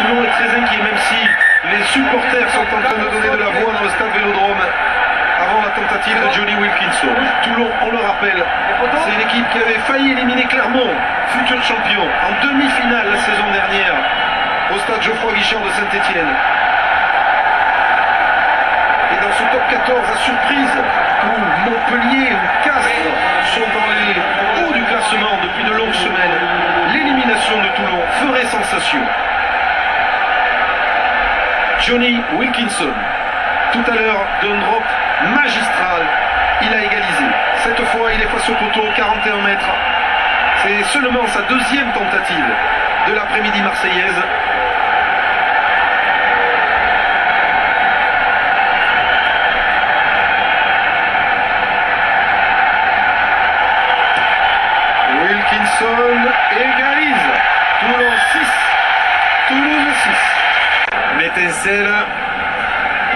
Toulon est très inquiet, même si les supporters sont en train de donner de la voix dans le stade Vélodrome avant la tentative de Johnny Wilkinson. Toulon, on le rappelle, c'est une équipe qui avait failli éliminer Clermont, futur champion, en demi-finale la saison dernière au stade Geoffroy Guichard de Saint-Étienne. Et dans ce top 14 à surprise, où Montpellier ou Castres sont dans les hauts du classement depuis de longues semaines, l'élimination de Toulon ferait sensation. Johnny Wilkinson, tout à l'heure d'un drop magistral, il a égalisé. Cette fois, il est face au poteau, 41 mètres. C'est seulement sa deuxième tentative de l'après-midi marseillaise. Wilkinson égalise. Toulon 6, Toulouse 6. L'étincelle,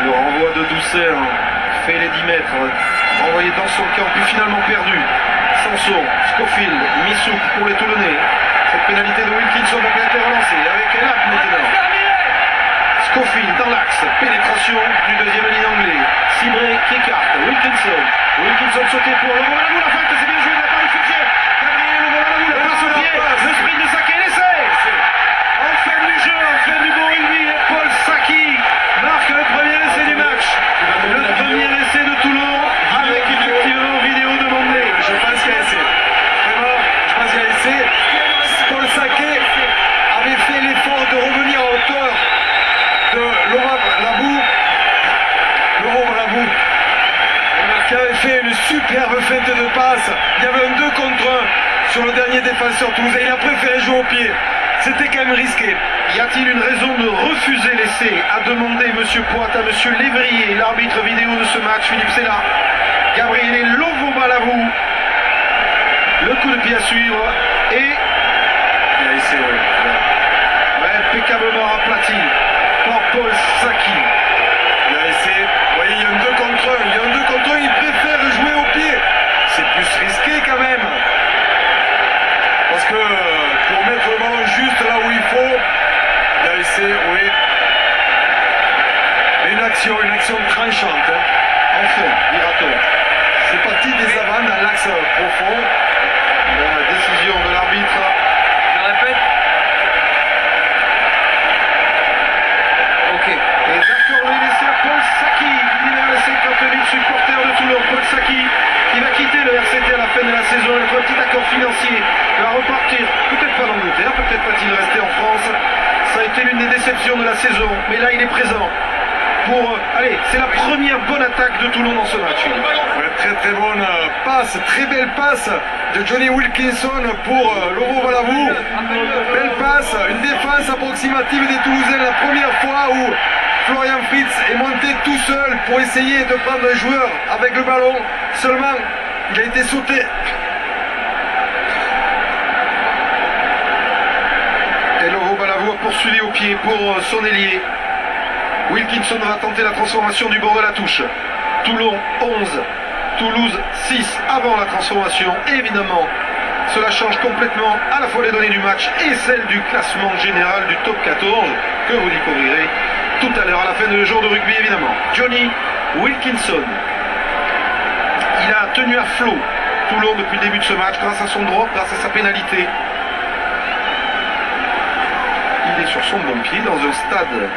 le renvoi de douceur fait les 10 mètres, envoyé dans son camp, puis finalement perdu. Sanson, Scofield, Missou pour les Toulonnais. Cette pénalité de Wilkinson a bien été relancée avec Elap maintenant. Scofield dans l'axe, pénétration du deuxième ligne anglais. Cibré qui écarte, Wilkinson sauté pour le Volavou, la feinte, c'est bien joué de la part du Fouquier. Gabriel le Volavou, la passe au pied, le sprint de Saki, l'essai. En fin du jeu, en fin du bon rugby, Paul Saki marque le premier essai du match. Le premier essai de Toulon avec effectivement vidéo demandée. Je pense qu'il y a essai. Vraiment, je pense qu'il y a essai. Paul Saki avait fait l'effort de revenir à hauteur de Laurent Labou. Qui avait fait une superbe feinte de passe. Il y avait un 2 contre 1 sur le dernier défenseur toulousain. Il a préféré jouer au pied. C'était quand même risqué. Y a-t-il une raison de refuser l'essai? A demandé M. Poit à M. Lévrier, l'arbitre vidéo de ce match. Philippe Sella. Gabriel Lovo-Balavou. Le coup de pied à suivre. Et il y a essai, oui. Ouais, impeccablement aplati par Paul Saki. Il y a essai. Vous voyez, il y a un 2 contre 1. Il y a un 2 contre 1. Il préfère jouer au pied. C'est plus risqué quand même. Parce que pour mettre le ballon juste là où il faut, il y a essai, oui. Une action tranchante. Hein. Enfin, dira-t-on. C'est parti des avants dans l'axe profond. La décision de l'arbitre. Je répète. Ok. Et accordé l'essai à Paul Saki, qui libère les 50 000 supporters de Toulon. Paul Saki, qui va quitter le RCT à la fin de la saison avec un petit accord financier. Il va repartir, peut-être pas en Angleterre, peut-être va-t-il rester en France. Ça a été l'une des déceptions de la saison, mais là il est présent. Pour, allez, c'est la première bonne attaque de Toulon dans ce match. Ouais, très bonne passe, très belle passe de Johnny Wilkinson pour Lovo Balavou. Belle passe, une défense approximative des Toulousains, la première fois où Florian Fritz est monté tout seul pour essayer de prendre un joueur avec le ballon. Seulement, il a été sauté. Et Lovo Balavou a poursuivi au pied pour son ailier. Wilkinson va tenter la transformation du bord de la touche. Toulon 11, Toulouse 6 avant la transformation. Et évidemment, cela change complètement à la fois les données du match et celles du classement général du top 14 que vous découvrirez tout à l'heure à la fin de jour de rugby évidemment. Johnny Wilkinson. Il a tenu à flot Toulon depuis le début de ce match grâce à son drop, grâce à sa pénalité. Il est sur son bon pied dans un stade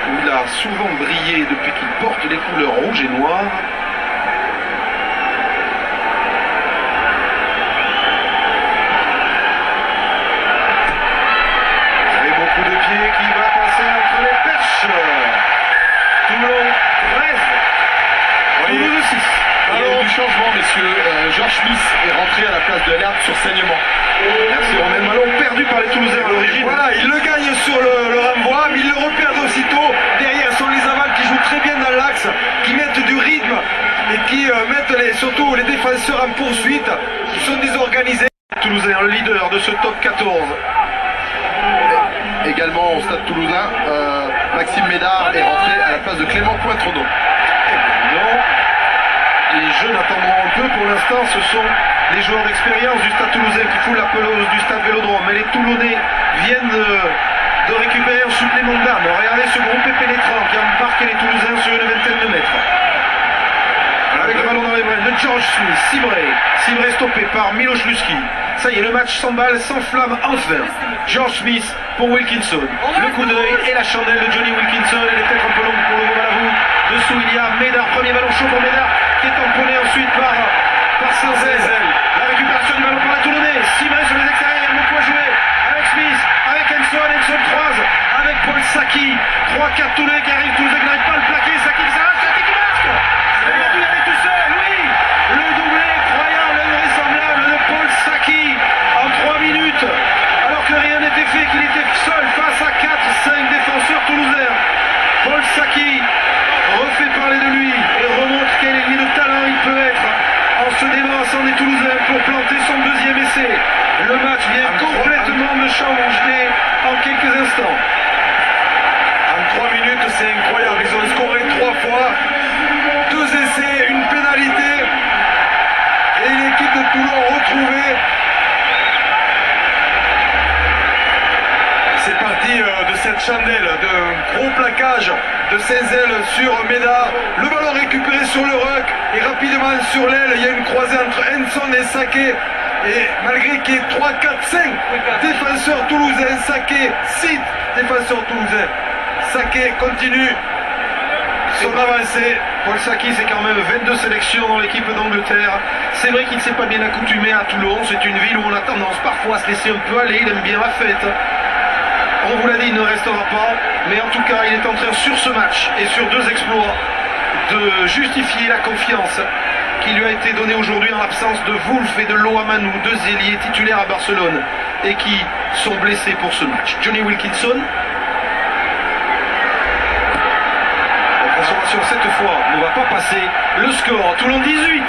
où il a souvent brillé depuis qu'il porte les couleurs rouges et noires. Et beaucoup de pieds qui va passer entre les perches. Toulon 13, Toulouse 6. Il y a eu du changement, messieurs. Georges Smith est rentré à la place de l'herbe sur saignement. Merci Romain. Ballon perdu par les Toulousains à l'origine. Voilà, il le gagne sur le renvoi, mais il le repère aussitôt. Derrière sont les avals qui jouent très bien dans l'axe, qui mettent du rythme et qui mettent surtout les défenseurs en poursuite, qui sont désorganisés. Toulousain, le leader de ce top 14. Également au stade toulousain, Maxime Médard est rentré à la place de Clément Pointreau. Les jeunes attendront un peu pour l'instant, ce sont les joueurs d'expérience du stade toulousain qui foulent la pelouse du stade Vélodrome. Mais les Toulonnais viennent de récupérer un super stoppé par Miloš Luski. Ça y est, le match s'emballe, s'enflamme enfin. George Smith pour Wilkinson. Le coup d'œil et la chandelle de Johnny Wilkinson. Elle est peut-être un peu longue pour le Balavou. Dessous, il y a Médard. Premier ballon chaud pour Médard qui est tamponné ensuite par Saint-Zel. La récupération du ballon pour la Toulonnais. 6 mains sur les extérieurs, il y a beaucoup à jouer. Avec Smith, avec Enson croise avec Paul Saki. 3-4 Toulonnais qui arrivent, Toulouse qui n'arrive pas à le plaquer. Saki qui s'arrache, Saki qui marque. Il a dû y aller tout seul, oui. Le doublé incroyable, invraisemblable de Paul Saki en 3 minutes. Alors que rien n'était fait, qu'il était seul face à 4-5 défenseurs toulousains. Paul Saki refait parler de lui et remontre quel ailier de talent il peut être en se débarrassant des Toulousains pour planter son deuxième essai. Le match vient complètement de changer en quelques instants. En 3 minutes, c'est incroyable. Ils ont scoré 3 fois, 2 essais, une pénalité. Et l'équipe de Toulon retrouvée. C'est parti de cette chandelle, d'un gros plaquage de Saint-Zel sur Médard. Le ballon récupéré sur le ruck et rapidement sur l'aile, il y a une croisée entre Enson et Saké. Et malgré qu'il y ait 3, 4, 5 défenseurs toulousains, Saké, 6 défenseurs toulousains. Saké continue son avancée. Paul Saki, c'est quand même 22 sélections dans l'équipe d'Angleterre. C'est vrai qu'il ne s'est pas bien accoutumé à Toulon. C'est une ville où on a tendance parfois à se laisser un peu aller. Il aime bien la fête. On vous l'a dit, il ne restera pas. Mais en tout cas, il est en train sur ce match et sur 2 exploits de justifier la confiance qui lui a été donnée aujourd'hui en l'absence de Wolf et de Loamanou, 2 ailiers titulaires à Barcelone et qui sont blessés pour ce match. Johnny Wilkinson. La transformation cette fois ne va pas passer. Le score, Toulon 18,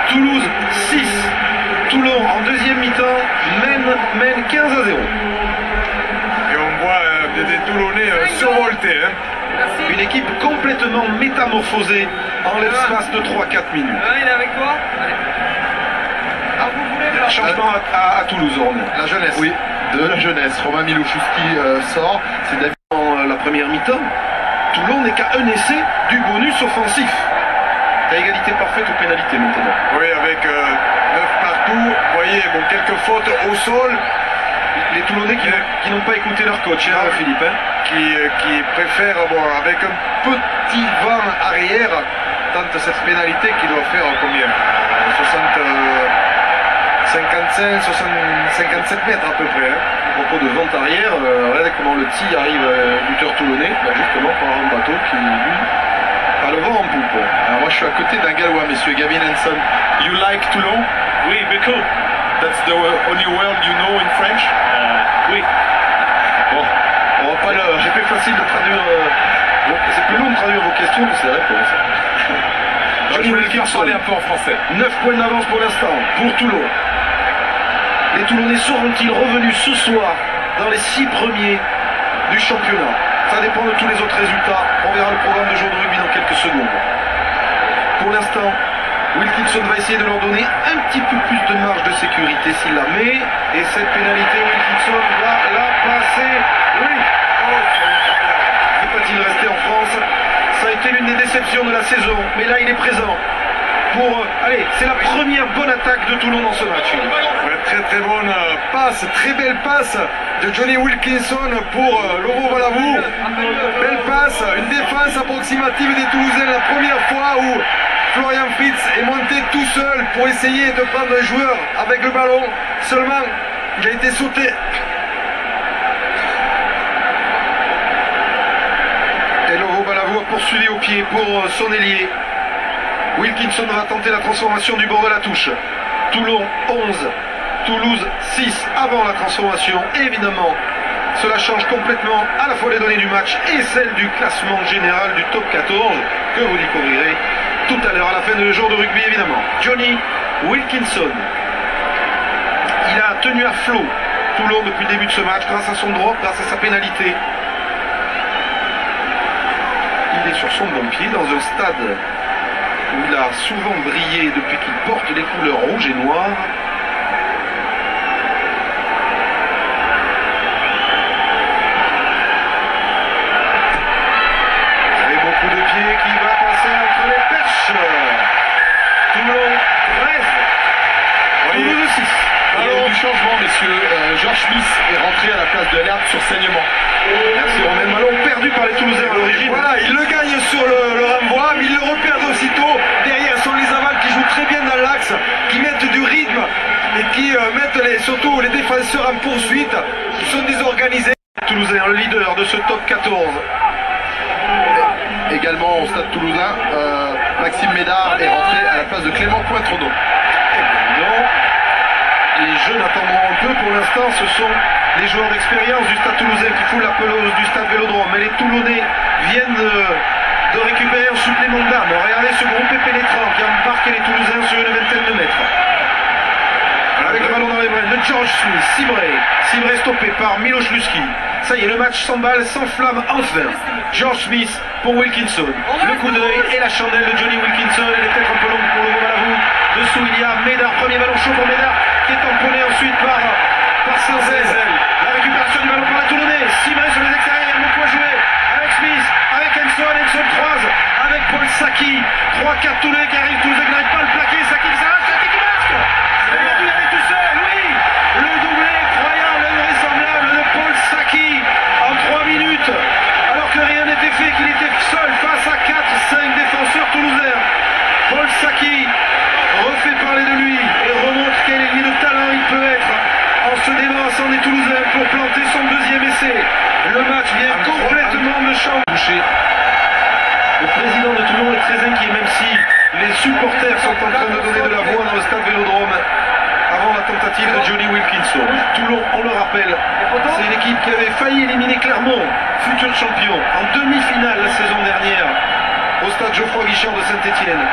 Toulouse 6. Toulon en deuxième mi-temps mène 15-0. Et on voit des Toulonnais survoltés. Une équipe complètement métamorphosée en l'espace de 3-4 minutes. Il est avec toi. Changement à Toulouse, Romain. La jeunesse. Oui. De la jeunesse. Romain Miloszewski sort. C'est David. Dans la première mi-temps, Toulon n'est qu'à un essai du bonus offensif. À égalité parfaite ou pénalité maintenant. Oui, avec 9 partout. Vous voyez, bon, quelques fautes au sol. Les Toulonnais qui n'ont pas écouté leur coach, hein, Philippe. Hein. Qui préfèrent, bon, avec un petit vent arrière, tente cette pénalité qui doit faire combien 57 mètres à peu près. Hein. À propos de vente arrière, regardez comment le tir arrive buteur toulonnais, justement par un bateau qui, lui, a le vent en poupe. Alors moi je suis à côté d'un Gallois, messieurs. Gavin Hanson. You like Toulon? Oui, beaucoup. That's the only word you know in French? Oui. Bon, on va pas le... C'est plus facile de traduire... c'est plus long de traduire vos questions que ces réponses. Je voulais parler un peu en français. 9 points d'avance pour l'instant, pour Toulon. Les Toulonnais seront-ils revenus ce soir dans les 6 premiers du championnat? Ça dépend de tous les autres résultats. On verra le programme de jour de rugby dans quelques secondes. Pour l'instant, Wilkinson va essayer de leur donner un petit peu plus de marge de sécurité s'il la met. Et cette pénalité, Wilkinson va la passer. Oui. Ne peut-il rester en France? Ça a été l'une des déceptions de la saison. Mais là, il est présent. Allez, c'est la première bonne attaque de Toulon dans ce match. Ouais, très très bonne passe, très belle passe de Johnny Wilkinson pour Lobo Balavou. Belle passe, une défense approximative des Toulousains, la première fois où Florian Fritz est monté tout seul pour essayer de prendre un joueur avec le ballon. Seulement, il a été sauté. Et Lobo Balavou a poursuivi au pied pour son ailier. Wilkinson va tenter la transformation du bord de la touche. Toulon 11, Toulouse 6 avant la transformation. Évidemment, cela change complètement à la fois les données du match et celles du classement général du top 14 que vous découvrirez tout à l'heure à la fin de jour de rugby évidemment. Johnny Wilkinson. Il a tenu à flot Toulon depuis le début de ce match grâce à son drop, grâce à sa pénalité. Il est sur son bon pied dans un stade où il a souvent brillé depuis qu'il porte les couleurs rouges et noires. Et beaucoup de pieds qui va passer entre les perches. Toulon 13, défenseurs en poursuite qui sont désorganisés. Toulousain, le leader de ce top 14. Également au stade toulousain, Maxime Médard est rentré à la place de Clément Pointredon. Non. Les jeunes attendront un peu. Pour l'instant, ce sont les joueurs d'expérience du stade toulousain qui foulent la pelouse du stade Vélodrome. Mais les Toulonnais viennent de récupérer un supplément d'âme. Regardez ce groupe pénétrant qui embarque les Toulousains sur une vingtaine de mètres. Avec le ballon dans les bras de George Smith, Cibré stoppé par Miloš Luski. Ça y est, le match s'emballe, s'enflamme enfin. George Smith pour Wilkinson. Le coup d'œil et la chandelle de Johnny Wilkinson. Elle est peut-être un peu longue pour le Valavou. Dessous, il y a Médard. Premier ballon chaud pour Médard qui est tamponné ensuite par Senzel. La récupération du ballon par la Toulonnais. Cibré sur les extérieurs, il y a beaucoup à jouer. Avec Smith, avec Henson croise avec Paul Saki. 3-4 Toulonnais qui arrivent. Toulouse qui n'arrive pas à le plaquer. Saki qui s'arrache, Saki qui marque. Et il a pu y aller tout seul, oui. Le doublé incroyable, invraisemblable de Paul Saki en 3 minutes. Alors que rien n'était fait, qu'il était seul face à 4-5 défenseurs toulousains. Paul Saki refait parler de lui et remontre quel ailier de talent il peut être en se débarrassant des Toulousains pour planter son deuxième essai. Le match vient complètement de changer. Le président de Toulon est très inquiet, même si les supporters sont en train de donner de la voix dans le stade Vélodrome avant la tentative de Johnny Wilkinson. Toulon, on le rappelle, c'est l'équipe qui avait failli éliminer Clermont, futur champion, en demi-finale la saison dernière au stade Geoffroy Guichard de Saint-Étienne.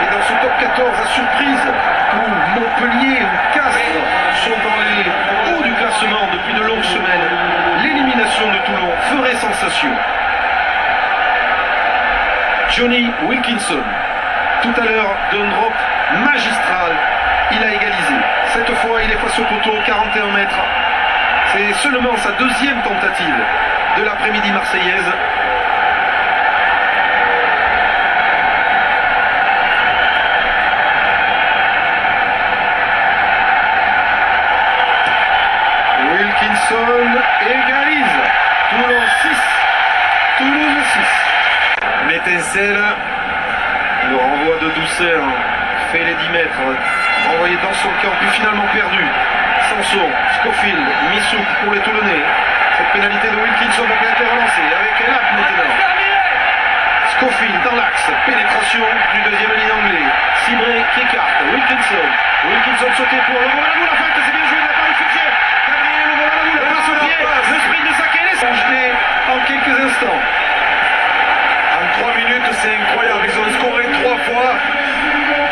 Et dans ce top 14, à surprise, où Montpellier ou Castres sont dans les hauts du classement depuis de longues semaines, l'élimination de Toulon ferait sensation. Johnny Wilkinson, tout à l'heure d'un drop magistral, il a égalisé. Cette fois, il est face au poteau, 41 mètres. C'est seulement sa deuxième tentative de l'après-midi marseillaise. Wilkinson égalise. Toulon 6, Toulouse 6. Metencel, le renvoi de Doucet fait les 10 mètres, envoyé dans son camp, puis finalement perdu. Sanson, Scofield, Missouk pour les Toulonnais. Cette pénalité de Wilkinson va peut-être relancer avec Elap maintenant. Scofield dans l'axe, pénétration du deuxième ligne anglais. Cibré qui écarte, Wilkinson sauté pour le Valavou, la faute, c'est bien joué de la part du Fouquier. Gabriel le Valavou, la passe au pied, le sprint de Saké, les jeté en quelques instants. En 3 minutes, c'est incroyable. Ils ont scoré 3 fois,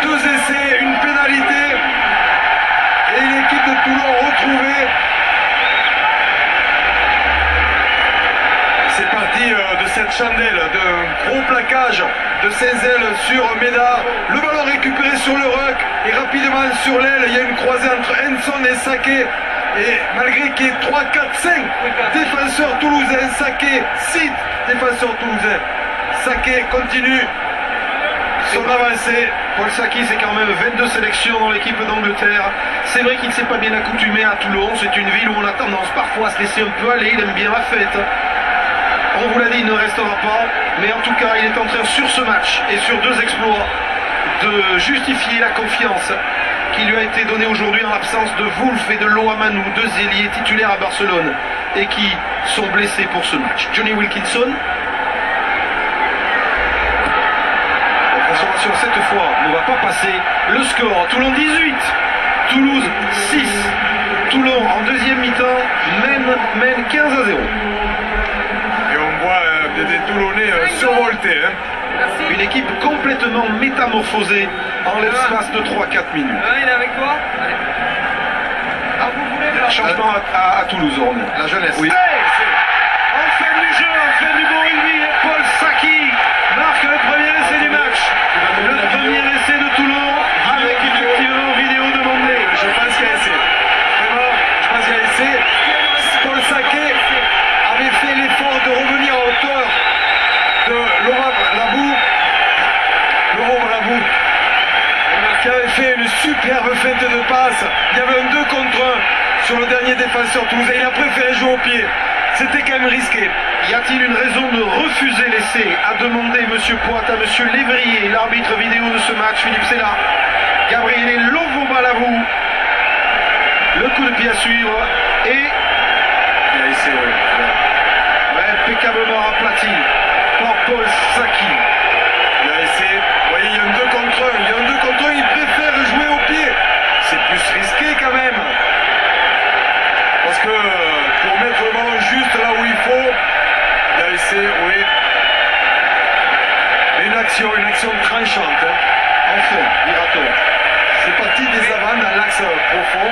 2 essais, une pénalité. Et l'équipe de Toulon retrouvée. C'est parti de cette chandelle, de gros plaquage de Senzel sur Médard. Le ballon récupéré sur le ruck et rapidement sur l'aile, il y a une croisée entre Henson et Saké. Et malgré qu'il y ait 3, 4, 5 défenseurs toulousains, Saké, 6 défenseurs toulousains. Saké continue son avancée. Paul Saki, c'est quand même 22 sélections dans l'équipe d'Angleterre. C'est vrai qu'il ne s'est pas bien accoutumé à Toulon. C'est une ville où on a tendance parfois à se laisser un peu aller. Il aime bien la fête. On vous l'a dit, il ne restera pas. Mais en tout cas, il est en train, sur ce match et sur 2 exploits, de justifier la confiance qui lui a été donnée aujourd'hui en l'absence de Wolf et de Loamanou, 2 ailiers titulaires à Barcelone et qui sont blessés pour ce match. Johnny Wilkinson. Transformation cette fois ne va pas passer. Le score, Toulon 18, Toulouse 6. Toulon en deuxième mi-temps mène 15 à 0. Et on voit des Toulonnais survoltés. Une équipe complètement métamorphosée en l'espace de 3-4 minutes. Il est avec toi. Allez. Ah, vous voulez Changement à Toulouse, Romain. La jeunesse. Oui. En fin du jeu, en fin du bon rugby, Paul Saki marque le premier essai du match. Le premier essai de Toulon avec effectivement vidéo demandée. Je pense qu'il y a essai. Vraiment, je pense qu'il y a essai. Paul Saké avait fait l'effort de revenir à hauteur de Laurent Labou. Qui avait fait une superbe feinte de passe. Il y avait un 2 contre 1 sur le dernier défenseur toulousain. Il a préféré jouer au pied. C'était quand même risqué. Y a-t-il une raison de refuser l'essai? A demandé M. Poit à M. Lévrier, l'arbitre vidéo de ce match. Philippe Sella. Gabriele Lovobalavou Le coup de pied à suivre et c'est impeccablement aplati par Paul Saki. Vous voyez, il y a un 2 contre 1. Il y a un 2 contre 1, il préfère jouer au pied. C'est plus risqué quand même. Parce que pour mettre le ballon juste là où il faut, il y a essayé, oui. Une action tranchante. Hein. Enfin, Mirato. C'est parti des avants dans l'axe profond.